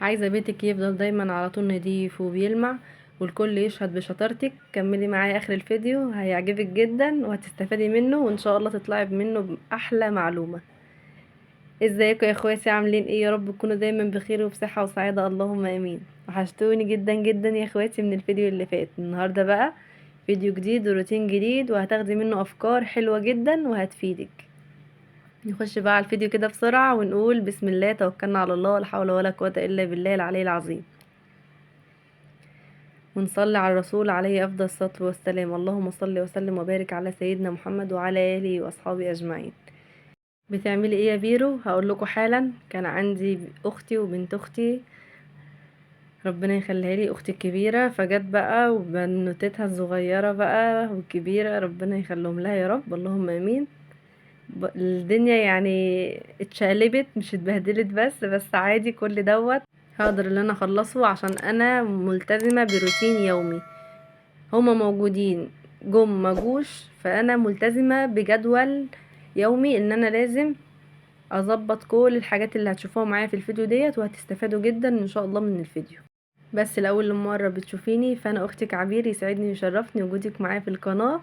عايزة بيتك يفضل دايما على طول نضيف وبيلمع، والكل يشهد بشطارتك. كملي معايا اخر الفيديو، هيعجبك جدا وهتستفادي منه، وان شاء الله تطلعي منه باحلى معلومة. ازيكم يا اخواتي؟ عاملين ايه؟ يا رب تكونوا دايما بخير وبصحة وسعادة، اللهم امين. وحشتوني جدا جدا يا اخواتي من الفيديو اللي فات. النهاردة بقى فيديو جديد وروتين جديد، وهتاخدي منه افكار حلوة جدا وهتفيدك. نخش بقى على الفيديو كده بسرعة ونقول بسم الله، توكلنا على الله، ولا حول ولا قوة الا بالله العلي العظيم. ونصلي على الرسول عليه افضل الصلاة والسلام. اللهم صل وسلم وبارك على سيدنا محمد وعلى اله واصحابه اجمعين. بتعملي ايه يا بيرو؟ هقول لكم حالا. كان عندي اختي وبنت اختي، ربنا يخليها لي، اختي الكبيره، فجت بقى وبنوتتها الصغيره بقى والكبيره، ربنا يخليهم لها يا رب، اللهم امين. الدنيا يعني اتشقلبت، مش اتبهدلت، بس عادي، كل دوت هقدر ان انا اخلصه عشان انا ملتزمه بروتين يومي. هما موجودين جم مجوش، فانا ملتزمة بجدول يومي ان انا لازم اظبط كل الحاجات اللي هتشوفوها معايا في الفيديو ديت، وهتستفادوا جدا ان شاء الله من الفيديو. بس لاول مرة بتشوفيني، فانا اختك عبير، يسعدني ويشرفني وجودك معايا في القناة،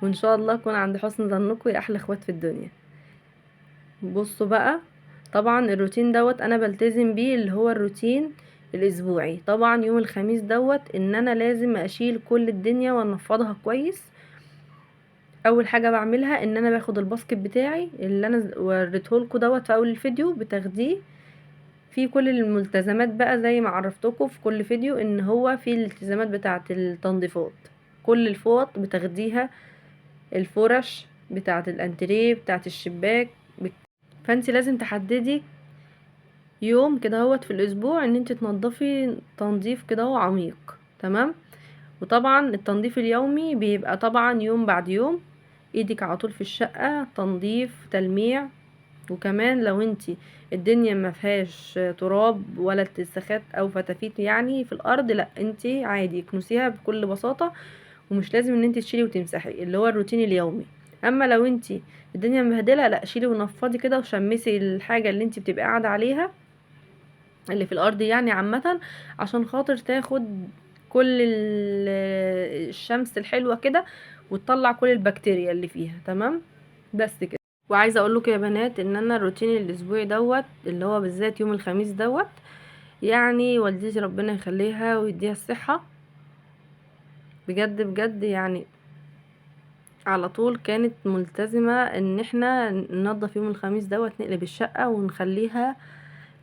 وان شاء الله اكون عند حسن ظنكم يا احلى اخوات في الدنيا. بصوا بقى، طبعا الروتين دوت انا بلتزم بيه، اللي هو الروتين الاسبوعي. طبعا يوم الخميس دوت ان انا لازم اشيل كل الدنيا وانفضها كويس. اول حاجه بعملها ان انا باخد الباسكت بتاعي اللي انا وريتهولكوا دوت في اول الفيديو، بتاخديه في كل الملتزمات بقى زي ما عرفتكم في كل فيديو، ان هو في الالتزامات بتاعه التنظيفات. كل الفوط بتاخديها، الفرش بتاعه الانتريه بتاعه الشباك. فانت لازم تحددي يوم كده هوت في الاسبوع ان انت تنضفي تنظيف كده هو عميق، تمام. وطبعا التنظيف اليومي بيبقى طبعا يوم بعد يوم، ايدك على طول في الشقة، تنظيف تلميع. وكمان لو انتي الدنيا ما فيهاش تراب ولا اتساخات او فتافيت يعني في الارض، لا انتي عادي كنسيها بكل بساطة، ومش لازم ان انتي تشيلي وتمسحي، اللي هو الروتين اليومي. اما لو انتي الدنيا مبهدله، لا شيلي ونفضي كده وشمسي الحاجه اللي انتي بتبقى قاعده عليها، اللي في الارض يعني عامه، عشان خاطر تاخد كل الشمس الحلوه كده، وتطلع كل البكتيريا اللي فيها، تمام. بس كده. وعايزه اقول لكم يا بنات ان انا الروتين الاسبوعي دوت، اللي هو بالذات يوم الخميس دوت، يعني والدتي ربنا يخليها ويديها الصحه، بجد بجد يعني على طول كانت ملتزمه ان احنا ننظف يوم الخميس دوت، نقلب الشقه ونخليها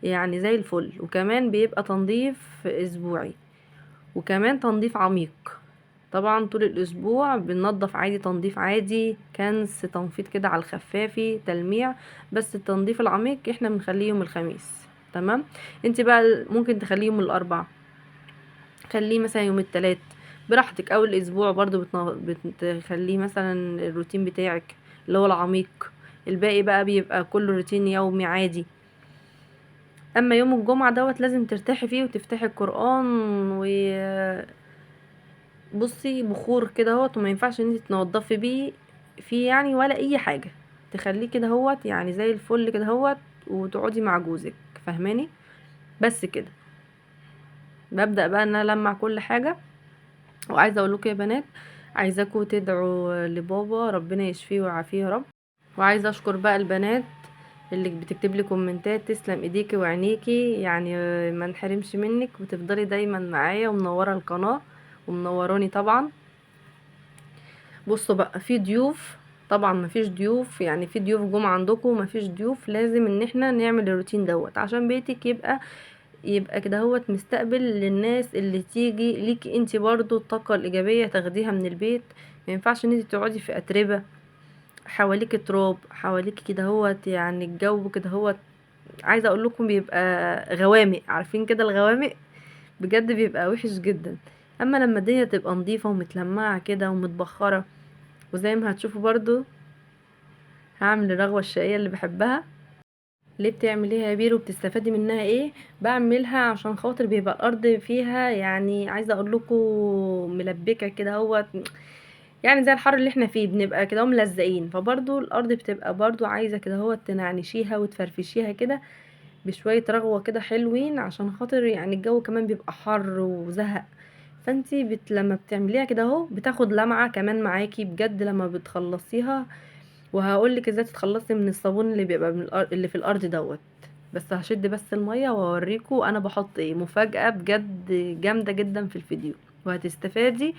يعني زي الفل. وكمان بيبقى تنظيف اسبوعي، وكمان تنظيف عميق. طبعا طول الاسبوع بننظف عادي، تنظيف عادي، كنس، تنفيض كده على الخفافي، تلميع. بس التنظيف العميق احنا بنخليه يوم الخميس، تمام. انت بقى ممكن تخليه يوم الاربع، خليه مثلا يوم التلات، براحتك. اول اسبوع برضو بتخليه مثلا الروتين بتاعك اللي هو العميق. الباقي بقى بيبقى كله روتين يومي عادي. اما يوم الجمعة دوت لازم ترتاحي فيه وتفتحي القرآن، وبصي بخور كده هوت، وما ينفعش ان انت تنضفي بيه فيه يعني ولا اي حاجة، تخليه كده هوت يعني زي الفل كده هوت، وتقعدي مع جوزك، فاهماني؟ بس كده. ببدأ بقى ان انا المع كل حاجة. وعايزة اقول لكم يا بنات، عايزاكم تدعوا لبابا ربنا يشفيه ويعافيه يا رب. وعايزة اشكر بقى البنات اللي بتكتب لي كومنتات، تسلم ايديكي وعينيكي، يعني ما نحرمش منك، وتفضلي دايما معايا ومنوره القناه ومنوراني طبعا. بصوا بقى، في ضيوف طبعا، ما فيش ضيوف يعني، في ضيوف جم عندكم، ما فيش ضيوف، لازم ان احنا نعمل الروتين دوت عشان بيتك يبقى كده هوت مستقبل للناس اللي تيجي ليكي. انت برضو الطاقه الايجابيه تاخديها من البيت. ما ينفعش ان انت تقعدي في اتربه حواليك تراب، حواليك كده هوت يعني الجو كده هوت، عايزه اقول لكم بيبقى غوامق، عارفين كده الغوامق، بجد بيبقى وحش جدا. اما لما الدنيا تبقى نظيفه ومتلمعه كده ومتبخره، وزي ما هتشوفوا برضو هعمل الرغوه الشقيه اللي بحبها. ليه بتعمل ايه يا بيرو؟ بتستفادي منها ايه؟ بعملها عشان خاطر بيبقى الارض فيها يعني، عايزه اقول لكم ملبكه كده هو، يعني زي الحر اللي احنا فيه بنبقى كده ملزقين، فبرضو الارض بتبقى برضو عايزه كده هو تنعنشيها وتفرفشيها كده، بشوية رغوة كده حلوين، عشان خاطر يعني الجو كمان بيبقى حر وزهق. فانتي لما بتعمليها كده اهو بتاخد لمعة كمان معاكي بجد لما بتخلصيها. وهقولك ازاي تتخلصي من الصابون اللي بيبقى من اللي في الارض دوت. بس هشد بس المية واوريكم انا بحط ايه، مفاجأة بجد جامدة جدا في الفيديو وهتستفادي.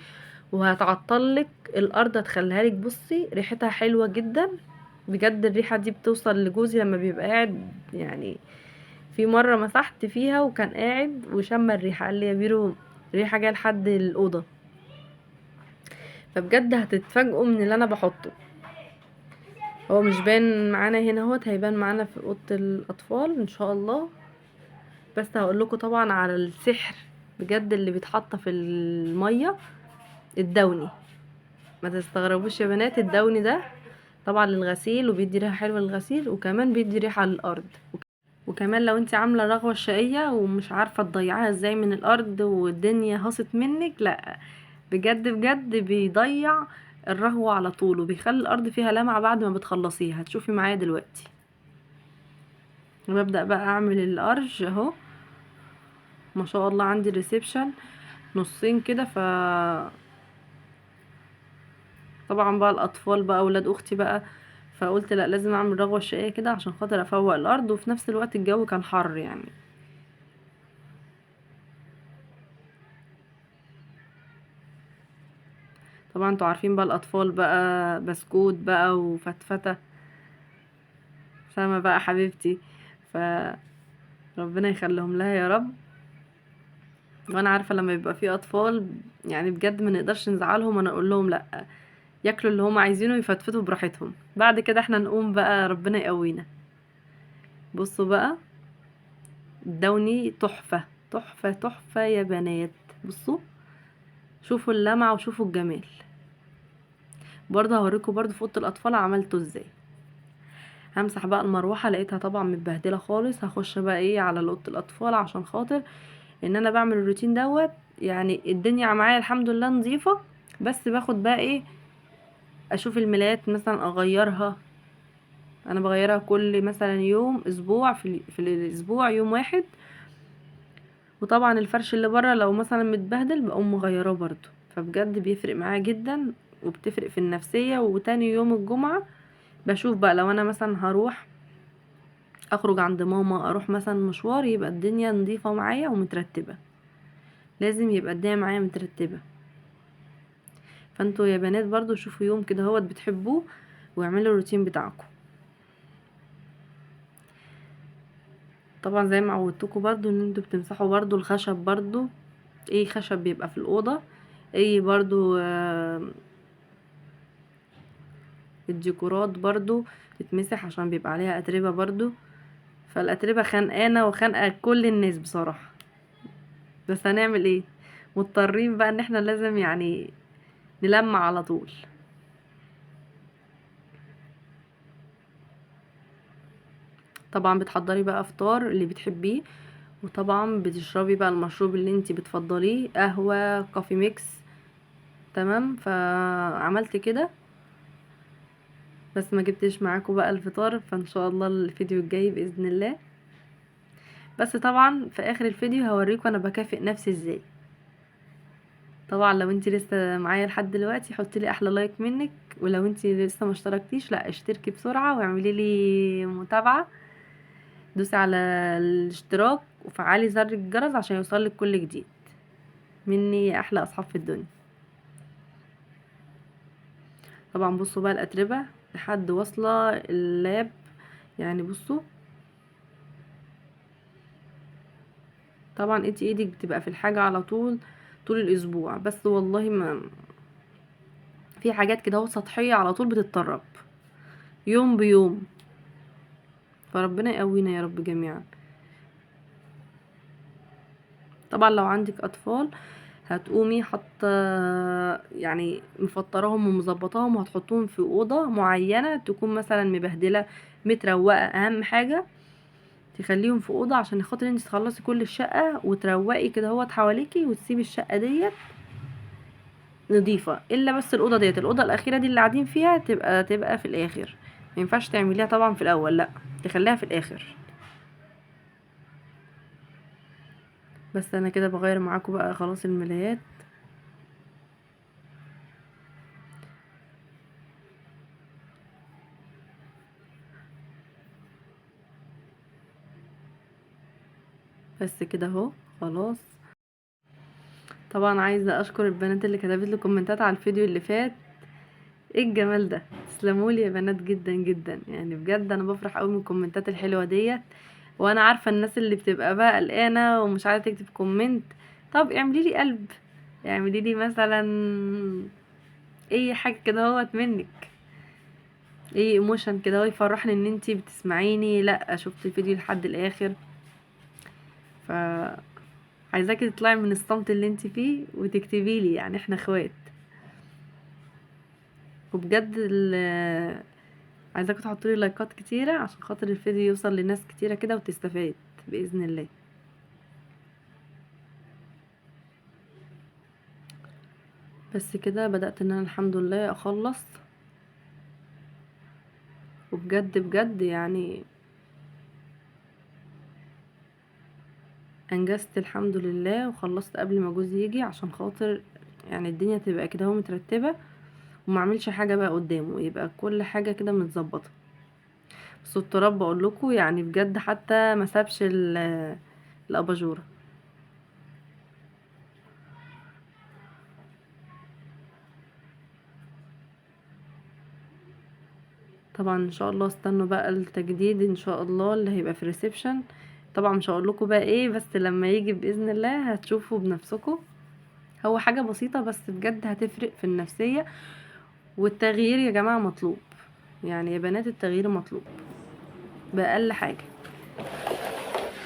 وهتعطلك الارض، هتخليها لك بصي ريحتها حلوة جدا. بجد الريحة دي بتوصل لجوزي لما بيبقى قاعد يعني. في مرة مسحت فيها وكان قاعد وشم الريحة، قال لي يا بيرو ريحة جايه لحد الأوضة. فبجد هتتفاجئوا من اللي انا بحطه. هو مش باين معانا هنا اهوت، هيبان معانا في اوضه الاطفال ان شاء الله. بس هقول لكم طبعا على السحر بجد اللي بيتحط في الميه، الدوني. ما تستغربوش يا بنات، الدوني ده طبعا للغسيل وبيدي ريحه حلوه للغسيل، وكمان بيدي ريحه للارض. وكمان لو انت عامله رغوه شقيه ومش عارفه تضيعها ازاي من الارض والدنيا هاصت منك، لا بجد بجد بيضيع الرغوة على طول، وبيخلي الارض فيها لمعة بعد ما بتخلصيها. هتشوفي معايا دلوقتي. ببدأ بقى اعمل الارج اهو. ما شاء الله عندي الريسبشن نصين كده، طبعا بقى الاطفال بقى اولاد اختي بقى، فقلت لا لازم اعمل رغوة شقية كده عشان خاطر افوق الارض، وفي نفس الوقت الجو كان حر يعني. طبعا انتوا عارفين بقى الاطفال بقى بسكوت بقى وفتفتة. سما بقى حبيبتي، فربنا يخليهم لها يا رب. وانا عارفه لما يبقى في اطفال يعني بجد ما نقدرش نزعلهم، وانا اقول لهم لا، ياكلوا اللي هم عايزينه يفتفتوا براحتهم، بعد كده احنا نقوم بقى ربنا يقوينا. بصوا بقى الدوني تحفه تحفه تحفه يا بنات. بصوا شوفوا اللمعه وشوفوا الجمال. برضه هوريكم برضه في اوضه الاطفال عملته ازاي. همسح بقى المروحه، لقيتها طبعا متبهدله خالص. هخش بقى ايه على اوضه الاطفال عشان خاطر ان انا بعمل الروتين دوت. يعني الدنيا معايا الحمد لله نظيفه، بس باخد بقى ايه، اشوف الملايات مثلا اغيرها. انا بغيرها كل مثلا يوم اسبوع، في الاسبوع يوم واحد. وطبعا الفرش اللي بره لو مثلا متبهدل بقوم مغيراه برضو. فبجد بيفرق معايا جدا وبتفرق في النفسية. وتاني يوم الجمعة بشوف بقى لو انا مثلا هروح اخرج عند ماما، اروح مثلا مشوار، يبقى الدنيا نظيفة معايا ومترتبة. لازم يبقى الدنيا معايا مترتبة. فانتوا يا بنات برضو شوفوا يوم كده هوت بتحبوه واعملوا الروتين بتاعكم. طبعا زي ما عودتكم برضو ان انتوا بتمسحوا برضو الخشب برضو. اي خشب بيبقى في الاوضه، اي برضو الديكورات برضو تتمسح عشان بيبقى عليها اتربه برضو. فالاتربه خانقانا وخانقه كل الناس بصراحه. بس هنعمل ايه، مضطرين بقى ان احنا لازم يعني نلمع على طول. طبعا بتحضري بقى فطار اللي بتحبيه، وطبعا بتشربي بقى المشروب اللي انتي بتفضليه، قهوه كوفي ميكس. تمام، فعملت كده. بس ما جبتش معاكم بقى الفطار، فان شاء الله الفيديو الجاي باذن الله. بس طبعا في اخر الفيديو هوريكم انا بكافئ نفسي ازاي. طبعا لو انتي لسه معايا لحد دلوقتي حطي لي احلى لايك منك، ولو انتي لسه ما اشتركتيش لا اشتركي بسرعه واعملي لي متابعه. دوسي على الاشتراك وفعلي زر الجرس عشان يوصلك كل جديد مني، احلى اصحاب في الدنيا. طبعا بصوا بقى الاتربه لحد واصله اللاب. يعني بصوا طبعا انتي ايدك بتبقى في الحاجة على طول طول الاسبوع، بس والله ما في حاجات كده هو سطحية على طول بتتطرب يوم بيوم. فربنا يقوينا يا رب جميعا. طبعا لو عندك اطفال هتقومي حاطه يعني مفطراهم ومظبطاهم، وهتحطوهم في اوضه معينه تكون مثلا مبهدله متروقه. اهم حاجه تخليهم في اوضه عشان خاطر انت تخلصي كل الشقه وتروقي كده هوت حواليكي، وتسيبي الشقه ديت نضيفة. الا بس الاوضه ديت، الاوضه الاخيره دي اللي قاعدين فيها تبقى في الاخر. ما ينفعش تعمليها طبعا في الاول، لا تخليها في الاخر. بس انا كده بغير معاكم بقى خلاص الملايات. بس كده اهو خلاص. طبعا عايزه اشكر البنات اللي كتبت لي كومنتات على الفيديو اللي فات. ايه الجمال ده، تسلمولي يا بنات جدا جدا، يعني بجد انا بفرح قوي من الكومنتات الحلوه ديت. وانا عارفه الناس اللي بتبقى بقى قلقانه ومش عايزه تكتب كومنت، طب اعملي لي قلب، اعملي لي مثلا اي حاجه كده اهوت منك، ايه ايموشن كده هو يفرحني ان انتي بتسمعيني، لا شفت الفيديو لحد الاخر. ف عايزاكي تطلعي من الصمت اللي انتي فيه وتكتبي لي، يعني احنا اخوات. وبجد عايزاكم تحطوا لي لايكات كتيره عشان خاطر الفيديو يوصل لناس كتيره كده وتستفاد باذن الله. بس كده بدات ان انا الحمد لله اخلص، وبجد بجد يعني انجزت الحمد لله وخلصت قبل ما جوزي يجي، عشان خاطر يعني الدنيا تبقى كده هو مترتبه وما اعملش حاجه بقى قدامه، يبقى كل حاجه كده متظبطه. بس التراب بقول لكم يعني بجد حتى ما سابش الاباجوره. طبعا ان شاء الله استنوا بقى التجديد ان شاء الله اللي هيبقى في الريسبشن. طبعا مش هقول لكم بقى ايه، بس لما يجي باذن الله هتشوفوا بنفسكم. هو حاجه بسيطه بس بجد هتفرق في النفسيه، والتغيير يا جماعه مطلوب، يعني يا بنات التغيير مطلوب باقل حاجه.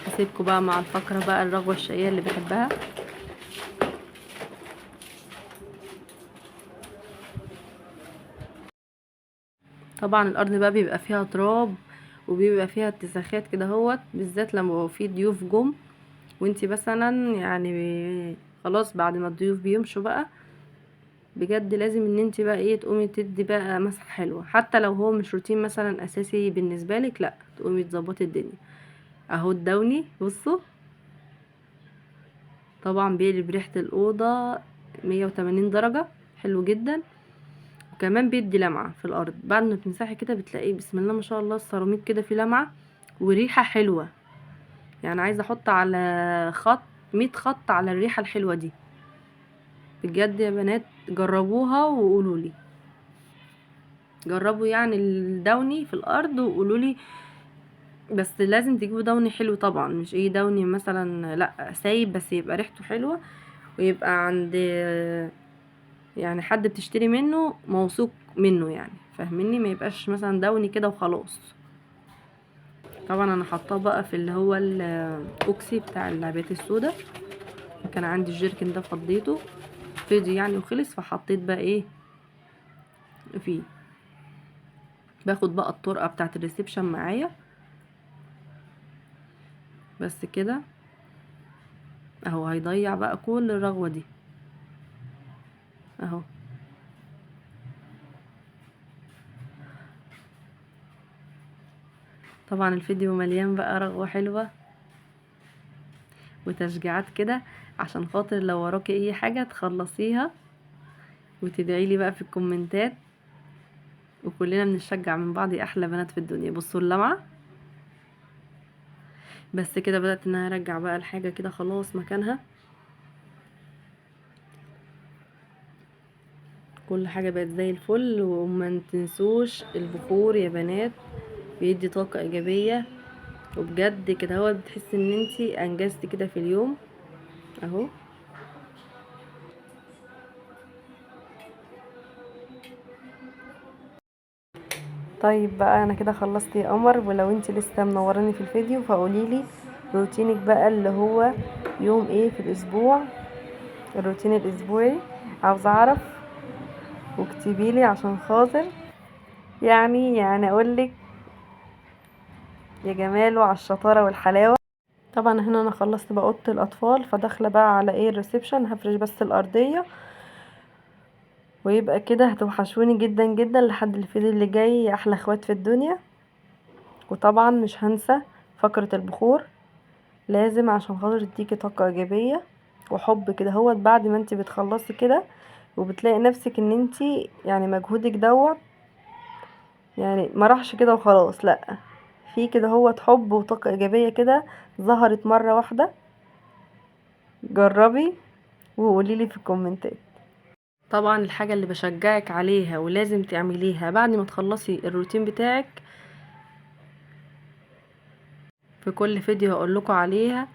هسيبكم بقى مع الفقره بقى الرغوه الشقيه اللي بحبها. طبعا الارض بقى بيبقى فيها تراب وبيبقى فيها اتساخات كده هوت، بالذات لما هو في ضيوف جم وانتي مثلا يعني خلاص بعد ما الضيوف بيمشوا بقى، بجد لازم ان انتي بقى ايه تقومي تدي بقى مسحه حلوه، حتى لو هو مش روتين مثلا اساسي بالنسبه لك، لا تقومي تظبطي الدنيا. اهو الدوني بصوا طبعا بيقلب ريحه الاوضه 180 درجه، حلو جدا. وكمان بيدي لمعه في الارض، بعد ما تمسحي كده بتلاقيه بسم الله ما شاء الله السيراميك كده فيه لمعه وريحه حلوه، يعني عايزه احط على خط 100 خط على الريحه الحلوه دي. بجد يا بنات جربوها وقولوا لي، جربوا يعني الدوني في الارض وقولوا لي. بس لازم تجيبوا دوني حلو طبعا، مش اي دوني مثلا لا سايب، بس يبقى ريحته حلوه ويبقى عند يعني حد بتشتري منه موثوق منه، يعني فاهميني، ما يبقاش مثلا دوني كده وخلاص. طبعا انا حطاه بقى في اللي هو الاوكسي بتاع العبايات السوداء، كان عندي الجيركن ده فضيته فضي يعني وخلص، فحطيت بقى ايه فيه. باخد بقى الطرقه بتاعت الريسبشن معايا بس كده اهو، هيضيع بقى كل الرغوه دي اهو. طبعا الفيديو مليان بقى رغوه حلوه وتشجيعات كده، عشان خاطر لو وراكي اي حاجه تخلصيها وتدعيلي بقى في الكومنتات، وكلنا بنشجع من بعض يا احلى بنات في الدنيا. بصوا اللمعه. بس كده بدات ان انا ارجع بقى الحاجه كده خلاص مكانها، كل حاجه بقت زي الفل. وما تنسوش البخور يا بنات، بيدي طاقه ايجابيه، وبجد كده هو بتحسي ان انتي انجزتي كده في اليوم اهو. طيب بقى انا كده خلصت يا قمر، ولو انتي لسه منوراني في الفيديو فقوليلي روتينك بقى اللي هو يوم ايه في الاسبوع، الروتين الاسبوعي عاوزه اعرف، واكتبيلي عشان خاطر يعني اقولك يا جماله على الشطاره والحلاوه. طبعا هنا انا خلصت بقى اوضه الاطفال، فداخله بقى على ايه الريسبشن، هفرش بس الارضيه ويبقى كده. هتوحشوني جدا جدا لحد الفيديو اللي جاي يا احلى اخوات في الدنيا. وطبعا مش هنسى فقره البخور، لازم عشان خاطر تديكي طاقة ايجابية وحب كده هوت بعد ما انت بتخلصي كده، وبتلاقي نفسك ان انت يعني مجهودك دوت يعني ما راحش كده وخلاص، لا، في كده هوت حب وطاقة ايجابية كده ظهرت مرة واحدة. جربي وقوليلي في الكومنتات. طبعا الحاجة اللي بشجعك عليها ولازم تعمليها بعد ما تخلصي الروتين بتاعك، في كل فيديو هقولكوا عليها،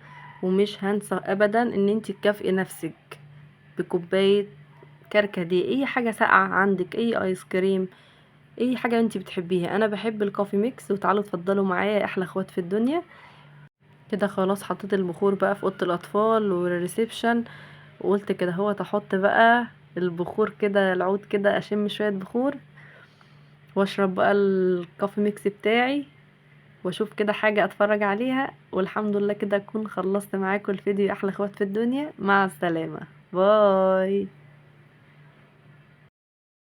ومش هنسى ابدا ان انت تكافئي نفسك بكوباية كركديه، اي حاجة ساقعة عندك، اي ايس كريم، اي حاجة انت بتحبيها. انا بحب الكوفي ميكس، وتعالوا اتفضلوا معايا احلى اخوات في الدنيا. كده خلاص حطيت البخور بقى في اوضه الاطفال والريسبشن، وقلت كده هو احط بقى البخور كده، العود كده، اشم شويه بخور واشرب بقى الكوفي ميكس بتاعي، واشوف كده حاجه اتفرج عليها، والحمد لله كده اكون خلصت معاكم الفيديو. احلى اخوات في الدنيا، مع السلامه، باي.